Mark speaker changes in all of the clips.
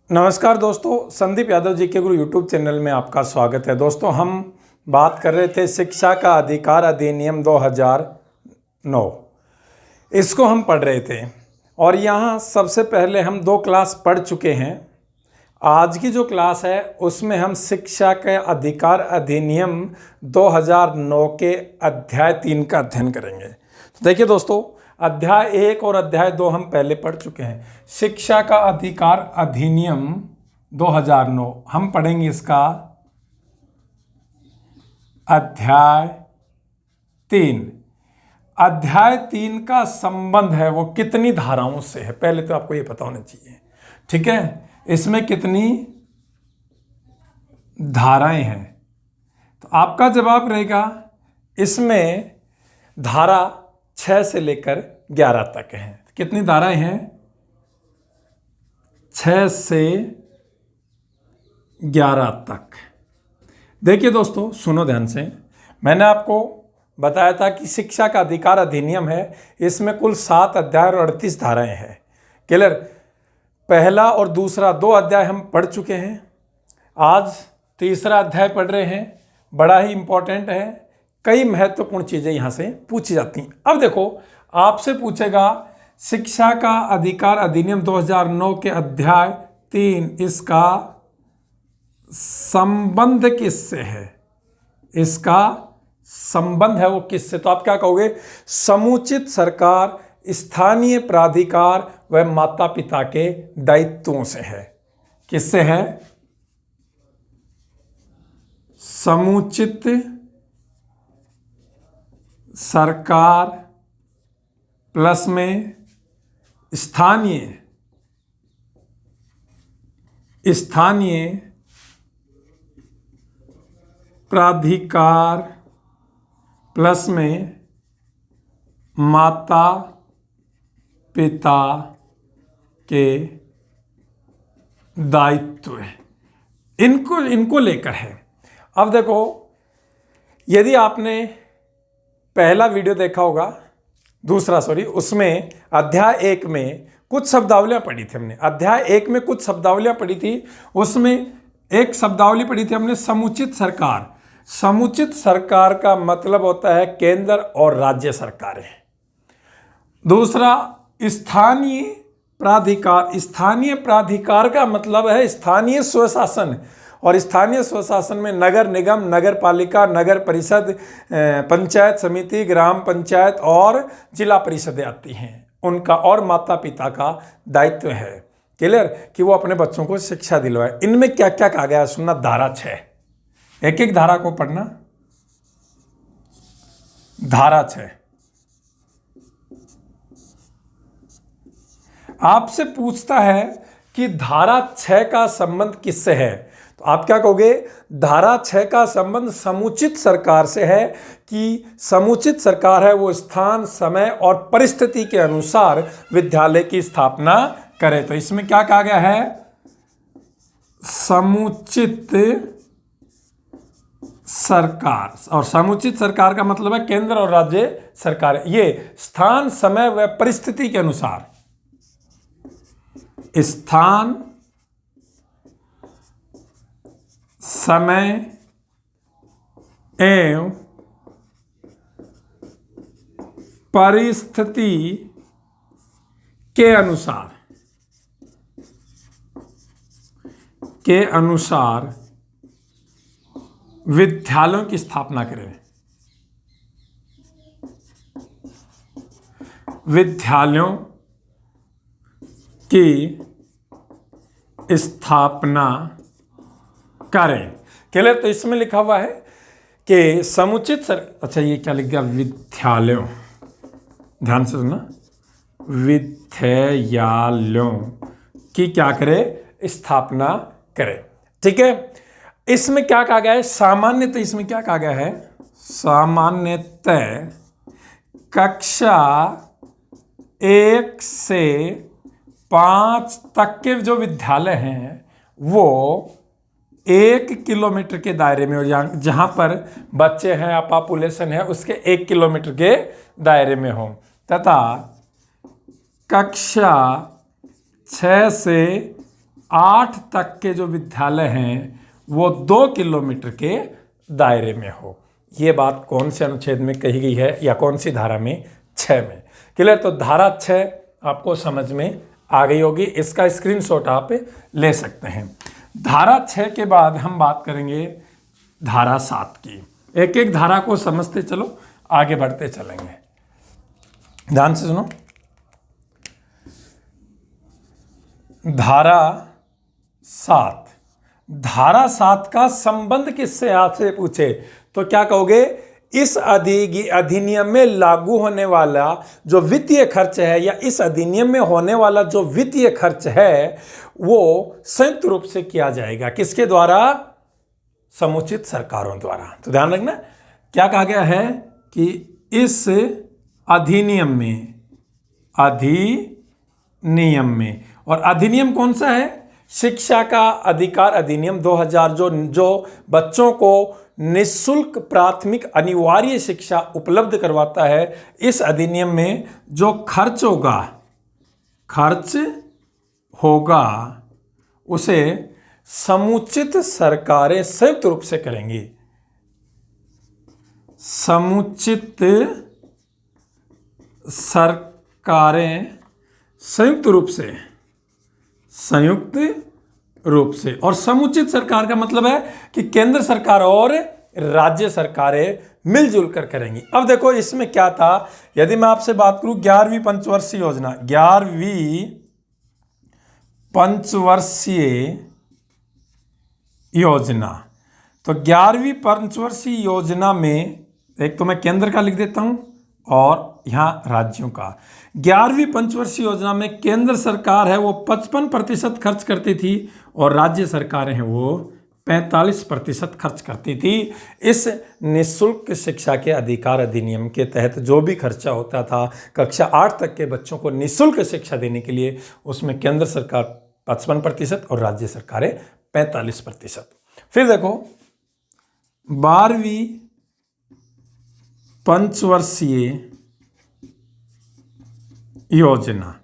Speaker 1: नमस्कार दोस्तों, संदीप यादव जी के गुरु यूट्यूब चैनल में आपका स्वागत है। दोस्तों, हम बात कर रहे थे शिक्षा का अधिकार अधिनियम 2009। इसको हम पढ़ रहे थे और यहाँ सबसे पहले हम 2 क्लास पढ़ चुके हैं। आज की जो क्लास है उसमें हम शिक्षा के अधिकार अधिनियम 2009 के अध्याय 3 का अध्ययन करेंगे। तो देखिए दोस्तों, अध्याय 1 और अध्याय 2 हम पहले पढ़ चुके हैं। शिक्षा का अधिकार अधिनियम 2009 हम पढ़ेंगे इसका अध्याय 3। अध्याय 3 का संबंध है वो कितनी धाराओं से है, पहले तो आपको ये पता होना चाहिए। ठीक है, इसमें कितनी धाराएं हैं? तो आपका जवाब रहेगा इसमें धारा 6 से लेकर 11 तक हैं। कितनी धाराएं हैं? 6 से 11 तक। देखिए दोस्तों, सुनो ध्यान से। मैंने आपको बताया था कि शिक्षा का अधिकार अधिनियम है, इसमें कुल 7 अध्याय और 38 धाराएं हैं। क्लियर? पहला और दूसरा 2 अध्याय हम पढ़ चुके हैं। आज तीसरा अध्याय पढ़ रहे हैं। बड़ा ही इंपॉर्टेंट है, कई महत्वपूर्ण चीज़ें यहाँ से पूछी जाती हैं। अब देखो, आपसे पूछेगा शिक्षा का अधिकार अधिनियम 2009 के अध्याय 3, इसका संबंध किससे है? इसका संबंध है वो किससे? तो आप क्या कहोगे? समुचित सरकार, स्थानीय प्राधिकार व माता पिता के दायित्वों से है। किससे है? समुचित सरकार प्लस में स्थानीय प्राधिकार प्लस में माता पिता के दायित्व है। इनको लेकर है। अब देखो, यदि आपने पहला वीडियो देखा होगा, उसमें अध्याय 1 में कुछ शब्दावलियां पढ़ी थी हमने। अध्याय 1 में कुछ शब्दावलियां पढ़ी थी, उसमें एक शब्दावली पढ़ी थी हमने समुचित सरकार। समुचित सरकार का मतलब होता है केंद्र और राज्य सरकारें। दूसरा, स्थानीय प्राधिकार। स्थानीय प्राधिकार का मतलब है स्थानीय स्वशासन, और स्थानीय स्वशासन में नगर निगम, नगर पालिका, नगर परिषद, पंचायत समिति, ग्राम पंचायत और जिला परिषदें आती हैं। उनका और माता पिता का दायित्व है, क्लियर, कि वो अपने बच्चों को शिक्षा दिलवाए। इनमें क्या क्या कहा गया है सुनना। धारा 6, एक एक धारा को पढ़ना। धारा 6 आपसे पूछता है कि धारा 6 का संबंध किससे है? तो आप क्या कहोगे? धारा 6 का संबंध समुचित सरकार से है, कि समुचित सरकार है वो स्थान, समय और परिस्थिति के अनुसार विद्यालय की स्थापना करे। तो इसमें क्या कहा गया है? समुचित सरकार, और समुचित सरकार का मतलब है केंद्र और राज्य सरकार। ये स्थान, समय व परिस्थिति के अनुसार, स्थान, समय एवं परिस्थिति के अनुसार विद्यालयों की स्थापना करें। विद्यालयों की स्थापना करें। क्लियर? तो इसमें लिखा हुआ है कि समुचित अच्छा, ये क्या लिख गया? विद्यालयों। ध्यान से सुनना। विद्यालयों की क्या करे? स्थापना करे। ठीक है। इसमें क्या कहा गया है? सामान्यतः इसमें क्या कहा गया है? सामान्यतः कक्षा 1 से 5 तक के जो विद्यालय हैं वो 1 किलोमीटर के दायरे में, और जहाँ पर बच्चे हैं या पॉपुलेशन है उसके 1 किलोमीटर के दायरे में हो, तथा कक्षा 6 से 8 तक के जो विद्यालय हैं वो 2 किलोमीटर के दायरे में हो। ये बात कौन से अनुच्छेद में कही गई है या कौन सी धारा में? 6 में। क्लियर? तो धारा 6 आपको समझ में आ गई होगी, इसका स्क्रीनशॉट आप ले सकते हैं। धारा 6 के बाद हम बात करेंगे धारा 7 की। एक एक धारा को समझते चलो, आगे बढ़ते चलेंगे। ध्यान से सुनो। धारा 7, धारा 7 का संबंध किससे आपसे पूछे तो क्या कहोगे? इस अधिनियम में लागू होने वाला जो वित्तीय खर्च है या इस अधिनियम में होने वाला जो वित्तीय खर्च है वो संयुक्त रूप से किया जाएगा। किसके द्वारा? समुचित सरकारों द्वारा। तो ध्यान रखना क्या कहा गया है कि इस अधिनियम में, और अधिनियम कौन सा है? शिक्षा का अधिकार अधिनियम 2000 जो बच्चों को निःशुल्क प्राथमिक अनिवार्य शिक्षा उपलब्ध करवाता है। इस अधिनियम में जो खर्च होगा उसे समुचित सरकारें संयुक्त रूप से करेंगी। समुचित सरकारें संयुक्त रूप से, और समुचित सरकार का मतलब है कि केंद्र सरकार और राज्य सरकारें मिलजुल कर करेंगी। अब देखो इसमें क्या था, यदि मैं आपसे बात करूं 11वीं पंचवर्षीय योजना, 11वीं पंचवर्षीय योजना, तो 11वीं पंचवर्षीय योजना में एक तो मैं केंद्र का लिख देता हूं और यहां राज्यों का। 11वीं पंचवर्षीय योजना में केंद्र सरकार है वो 55% खर्च करती थी और राज्य सरकारें हैं वो 45% खर्च करती थी। इस निःशुल्क शिक्षा के अधिकार अधिनियम के तहत जो भी खर्चा होता था कक्षा 8 तक के बच्चों को निःशुल्क शिक्षा देने के लिए, उसमें केंद्र सरकार 55% और राज्य सरकारें 45%। फिर देखो 12वीं पंचवर्षीय योजना,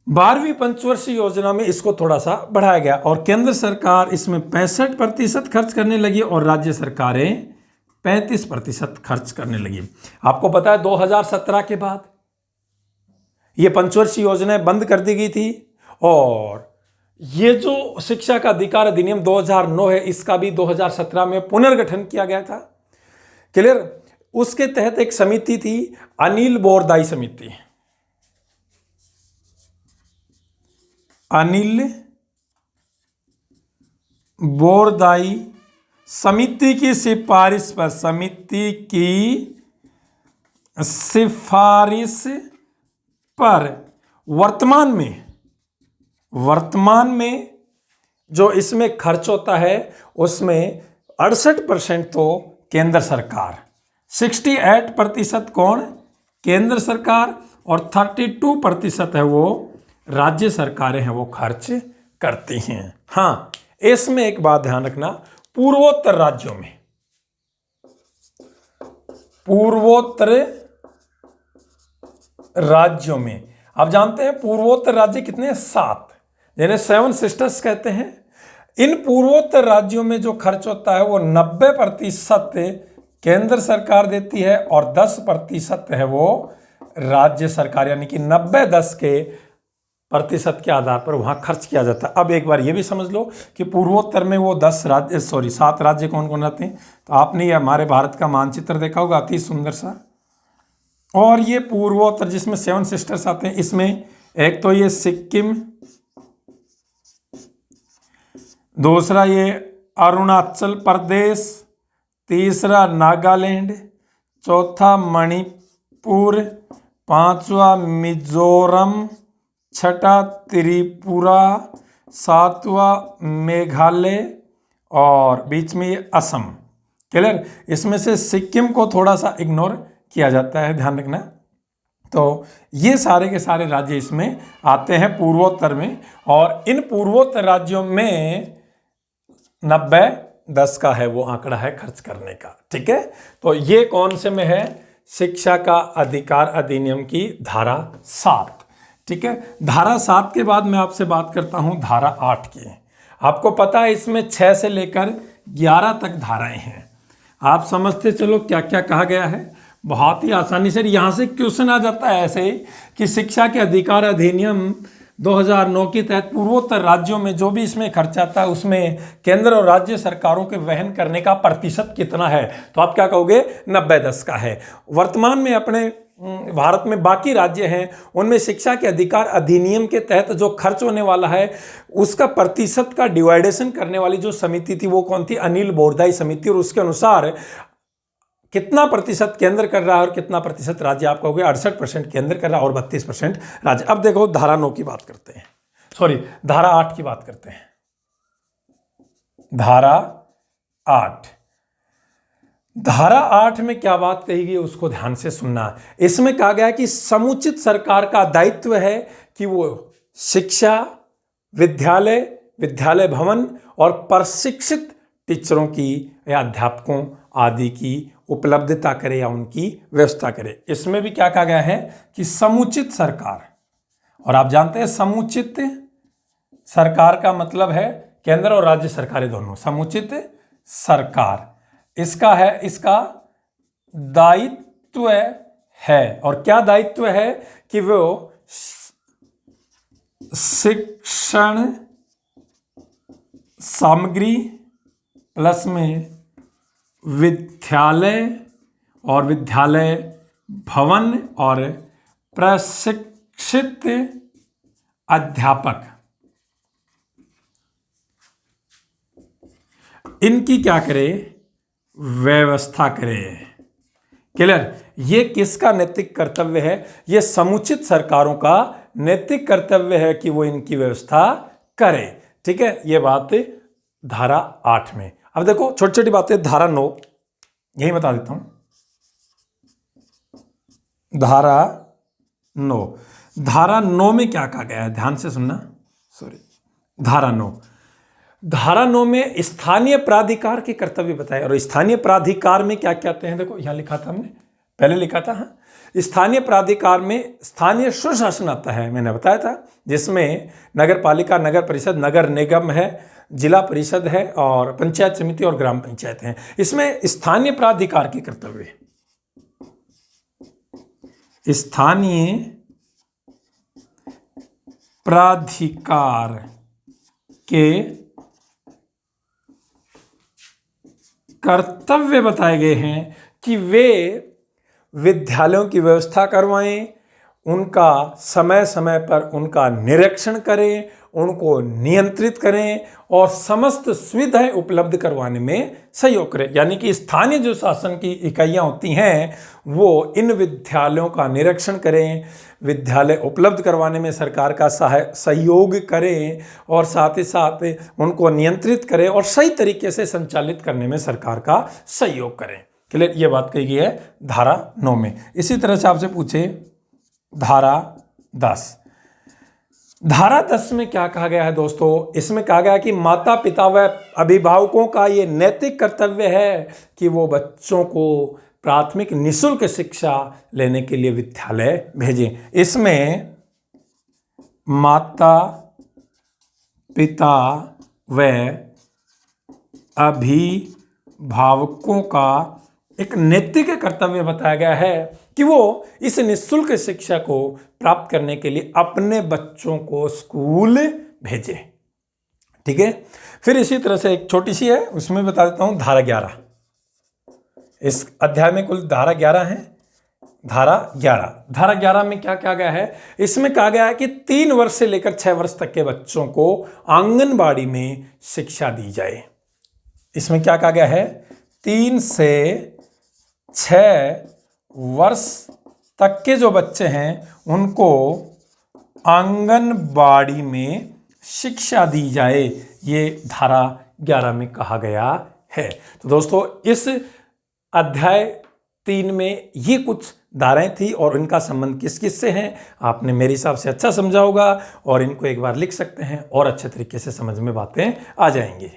Speaker 1: 12वीं पंचवर्षीय योजना में इसको थोड़ा सा बढ़ाया गया और केंद्र सरकार इसमें 65% खर्च करने लगी और राज्य सरकारें 35% खर्च करने लगी। आपको पता है 2017 के बाद ये पंचवर्षीय योजनाएं बंद कर दी गई थी और ये जो शिक्षा का अधिकार अधिनियम 2009 है इसका भी 2017 में पुनर्गठन किया गया था। क्लियर? उसके तहत एक समिति थी, अनिल बोरदाई समिति। अनिल बोरदाई समिति की सिफारिश पर वर्तमान में जो इसमें खर्च होता है उसमें 68% तो केंद्र सरकार, 68% कौन? केंद्र सरकार, और 32% है वो राज्य सरकारें हैं वो खर्च करती हैं। हाँ, इसमें एक बात ध्यान रखना, पूर्वोत्तर राज्यों में आप जानते हैं पूर्वोत्तर राज्य कितने? 7, जिन्हें 7 सिस्टर्स कहते हैं। इन पूर्वोत्तर राज्यों में जो खर्च होता है वो 90% केंद्र सरकार देती है और 10% है वो राज्य सरकार, यानी कि 90-10 के प्रतिशत के आधार पर वहां खर्च किया जाता है। अब एक बार ये भी समझ लो कि पूर्वोत्तर में वो 7 राज्य कौन कौन आते हैं। तो आपने ये हमारे भारत का मानचित्र देखा होगा, अति सुंदर सा। और ये पूर्वोत्तर जिसमें 7 सिस्टर्स आते हैं, इसमें एक तो ये सिक्किम, दूसरा ये अरुणाचल प्रदेश, तीसरा नागालैंड, चौथा मणिपुर, पांचवा मिजोरम, छठा त्रिपुरा, सातवां मेघालय और बीच में ये असम। क्लियर? इसमें से सिक्किम को थोड़ा सा इग्नोर किया जाता है, ध्यान रखना। तो ये सारे के सारे राज्य इसमें आते हैं पूर्वोत्तर में, और इन पूर्वोत्तर राज्यों में 90-10 का है वो आंकड़ा है खर्च करने का। ठीक है? तो ये कौन से में है? शिक्षा का अधिकार अधिनियम की धारा 7। ठीक है। धारा 7 के बाद मैं आपसे बात करता हूं धारा 8 की। आपको पता है इसमें 6 से लेकर 11 तक धाराएं हैं। आप समझते चलो क्या क्या कहा गया है, बहुत ही आसानी से। यहाँ से क्वेश्चन आ जाता है ऐसे कि शिक्षा के अधिकार अधिनियम 2009 के तहत पूर्वोत्तर राज्यों में जो भी इसमें खर्चा था उसमें केंद्र और राज्य सरकारों के वहन करने का प्रतिशत कितना है, तो आप क्या कहोगे 90-10 का है। वर्तमान में अपने भारत में बाकी राज्य हैं उनमें शिक्षा के अधिकार अधिनियम के तहत जो खर्च होने वाला है उसका प्रतिशत का डिवाइडेशन करने वाली जो समिति थी वो कौन थी, अनिल बोरदाई समिति। और उसके अनुसार कितना प्रतिशत केंद्र कर रहा है और कितना प्रतिशत राज्य, आप कहोगे 68% केंद्र कर रहा है और 32% राज्य। अब देखो धारा 9 की बात करते हैं, सॉरी धारा 8 की बात करते हैं। धारा 8, धारा 8 में क्या बात कही गई उसको ध्यान से सुनना। इसमें कहा गया कि समुचित सरकार का दायित्व है कि वो शिक्षा, विद्यालय, विद्यालय भवन और प्रशिक्षित टीचरों की या अध्यापकों आदि की उपलब्धता करे या उनकी व्यवस्था करे। इसमें भी क्या कहा गया है कि समुचित सरकार, और आप जानते हैं समुचित सरकार का मतलब है केंद्र और राज्य सरकारें दोनों। समुचित सरकार इसका है, इसका दायित्व है, और क्या दायित्व है कि वो शिक्षण सामग्री प्लस में विद्यालय और विद्यालय भवन और प्रशिक्षित अध्यापक इनकी क्या करे, व्यवस्था करे। क्लियर? ये किसका नैतिक कर्तव्य है? ये समुचित सरकारों का नैतिक कर्तव्य है कि वो इनकी व्यवस्था करे। ठीक है, ये बात धारा 8 में। अब देखो छोटी छोटी बातें, धारा 9 यही बता देता हूं। धारा 9, धारा 9 में क्या कहा गया है, ध्यान से सुनना। सॉरी, धारा 9, धारा 9 में स्थानीय प्राधिकार के कर्तव्य बताए। और स्थानीय प्राधिकार में क्या कहते हैं, देखो यहां लिखा था, हमने पहले लिखा था। हाँ, स्थानीय प्राधिकार में स्थानीय स्वशासन आता है, मैंने बताया था, जिसमें नगर पालिका, नगर परिषद, नगर निगम है, जिला परिषद है और पंचायत समिति और ग्राम पंचायत हैं। इसमें स्थानीय प्राधिकार के कर्तव्य, स्थानीय प्राधिकार के कर्तव्य बताए गए हैं कि वे विद्यालयों की व्यवस्था करवाएं, उनका समय समय पर उनका निरीक्षण करें, उनको नियंत्रित करें और समस्त सुविधाएं उपलब्ध करवाने में सहयोग करें। यानी कि स्थानीय जो शासन की इकाइयां होती हैं वो इन विद्यालयों का निरीक्षण करें, विद्यालय उपलब्ध करवाने में सरकार का सहयोग करें और साथ ही साथ उनको नियंत्रित करें और सही तरीके से संचालित करने में सरकार का सहयोग करें। क्लियर? ये बात कही गई है धारा 9 में। इसी तरह से आपसे पूछे धारा 10, धारा 10 में क्या कहा गया है दोस्तों? इसमें कहा गया कि माता पिता व अभिभावकों का ये नैतिक कर्तव्य है कि वो बच्चों को प्राथमिक निःशुल्क शिक्षा लेने के लिए विद्यालय भेजें। इसमें माता पिता व अभिभावकों का एक नैतिक कर्तव्य बताया गया है कि वो इस निःशुल्क शिक्षा को प्राप्त करने के लिए अपने बच्चों को स्कूल भेजें। ठीक है, फिर इसी तरह से एक छोटी सी है, उसमें बता देता हूं धारा 11। इस अध्याय में कुल धारा 11 है। धारा 11 में क्या कहा गया है? इसमें कहा गया है कि 3 वर्ष से लेकर 6 वर्ष तक के बच्चों को आंगनबाड़ी में शिक्षा दी जाए। इसमें क्या कहा गया है? 3 से 6 वर्ष तक के जो बच्चे हैं उनको आंगनबाड़ी में शिक्षा दी जाए, ये धारा 11 में कहा गया है। तो दोस्तों इस अध्याय 3 में ये कुछ धाराएं थी और इनका संबंध किस किस से हैं आपने मेरे हिसाब से अच्छा समझा होगा और इनको एक बार लिख सकते हैं और अच्छे तरीके से समझ में बातें आ जाएंगी।